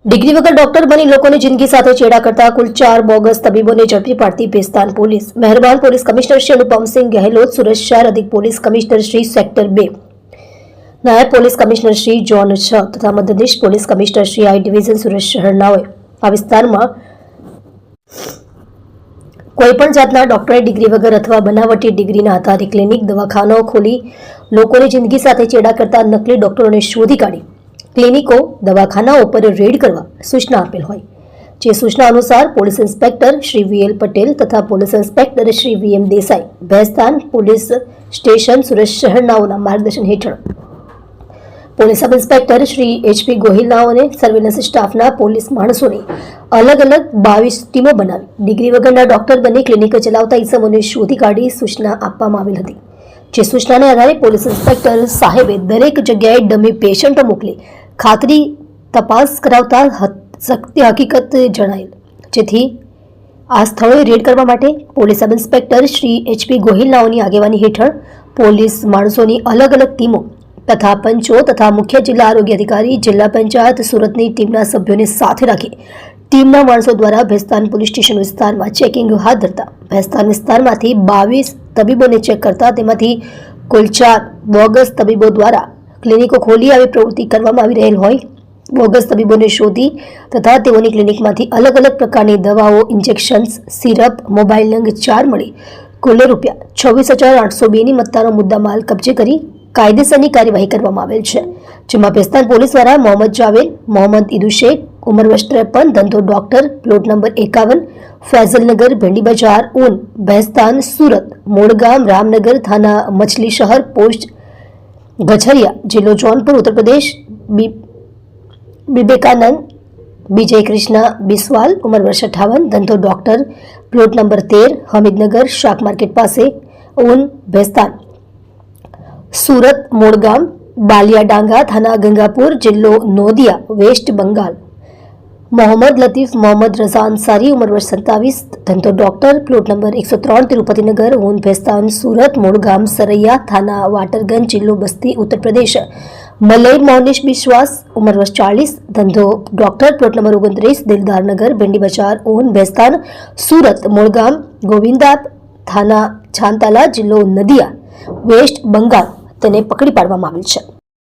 Degree વગર doctor બની લોકોની જિંદગી સાથે ચેડા કરતા કુલ 4 બોગસ તબીબોને ઝડપી પાડતી ભેસ્તાન પોલીસ. મહેરબાન પોલીસ કમિશનર શ્રી અનુપમસિંહ ગહેલોત, સુરત શહેર અધિક પોલીસ કમિશનર શ્રી સેક્ટર 2, નાયબ પોલીસ કમિશનર શ્રી ઝોન 6 તથા મદદનીશ police commissioner Shri I division Surat શહેરનાઓએ આ વિસ્તારમાં કોઈપણ જાતના ડોક્ટરી ડિગ્રી વગર અથવા બનાવટી ડિગ્રીના આધારે ક્લિનિક, દવાખાનાઓ ખોલી લોકોની જિંદગી સાથે ચેડા કરતા નકલી ડોક્ટરોને શોધી કાઢી ક્લિનિકો, દવાખાનાઓ પર રેડ કરવા સૂચના આપેલ હોય, જે સૂચના અનુસાર police inspector Shri VL Patel તથા police inspector Shri VM Desai, Bhestan police station Surat શહેરનાઓના માર્ગદર્શન હેઠળ police sub inspector Shri HP ગોહિલનાઓને સર્વેલન્સ સ્ટાફના પોલીસ માણસોને અલગ અલગ 22 ટીમો બનાવી ડિગ્રી વગરના ડોક્ટર બની ક્લિનિક ચલાવતા ઇસમોને શોધી કાઢી સૂચના આપવામાં આવેલ હતી. જે સૂચનાને આધારે પોલીસ ઇન્સ્પેક્ટર સાહેબે દરેક જગ્યાએ ડમી પેશન્ટો મોકલી ખાતરી તપાસ કરાવતા સત્ય હકીકત જણાયેલ, જેથી આ સ્થળોએ રેડ કરવા માટે police sub inspector Shri HP ગોહિલનાઓની આગેવાની હેઠળ પોલીસ માણસોની અલગ અલગ ટીમો તથા પંચો તથા મુખ્ય જિલ્લા આરોગ્ય અધિકારી, જિલ્લા પંચાયત સુરતની ટીમના સભ્યોને સાથે રાખી ટીમના માણસો દ્વારા ભેસ્તાન પોલીસ સ્ટેશન વિસ્તારમાં ચેકિંગ હાથ ધરતા ભેસ્તાન વિસ્તારમાંથી 22 તબીબોને ચેક કરતા તેમાંથી કુલ 4 બોગસ તબીબો દ્વારા ક્લિનિકો ખોલી આવી પ્રવૃત્તિ કરવામાં આવી રહેલ હોય બોગસ તબીબોને શોધી તથા તેઓની ક્લિનિકમાંથી અલગ અલગ પ્રકારની દવાઓ, ઇન્જેક્શન્સ, સિરપ, મોબાઈલ નંગ 4 મળી કુલ ₹26,802 ની મત્તાનો મુદ્દામાલ કબજે કરી કાયદેસરની કાર્યવાહી કરવામાં આવેલ છે. જેમાં ભેસ્તાન પોલીસ દ્વારા મોહમ્મદ જાવેદ, મોહમ્મદ ઈદુ શેખ, ઉંમર વર્ષ 53, ધંધો ડોક્ટર, પ્લોટ નંબર 51, ફૈઝલનગર, ભેંડી બજાર, ઊન, ભેસ્તાન, સુરત, મોડગામ, રામનગર, થાના મછલી શહર, પોસ્ટ ગછરિયા, જિલ્લો જौनपुर, उत्तर प्रदेश, विवेकानंद विजय कृष्णा बिस्वाल, उमर वर्ष 58, धंधो डॉक्टर, प्लॉट नंबर 13, हमीदनगर, शाक मार्केट पासे, ऊन, भेस्तान, सूरत, मोड़गाम, बालिया डांगा, थाना गंगापुर, जिल्लो नोदिया, वेस्ट बंगाल, मोहम्मद लतीफ मोहम्मद रजा अंसारी, उमर वर्ष 27, धंधो डॉक्टर, प्लॉट नंबर 103, तिरुपति नगर, ऊन, भेस्तान, सूरत, मोड़गाम, सरैया, थाना वाटरगंज, जिल्लो बस्ती, उत्तर प्रदेश, मलय मोहनिश विश्वास, उमर वर्ष 40, धंधो डॉक्टर, प्लॉट नंबर 29, दिलदार नगर, भेंडी बजार, ऊन, भेस्तान, सूरत, मोड़गाम, गोविंदा, थाना छानताला, जिल्लो नदिया, वेस्ट बंगाल તેને પકડી પાડવામાં આવેલ છે.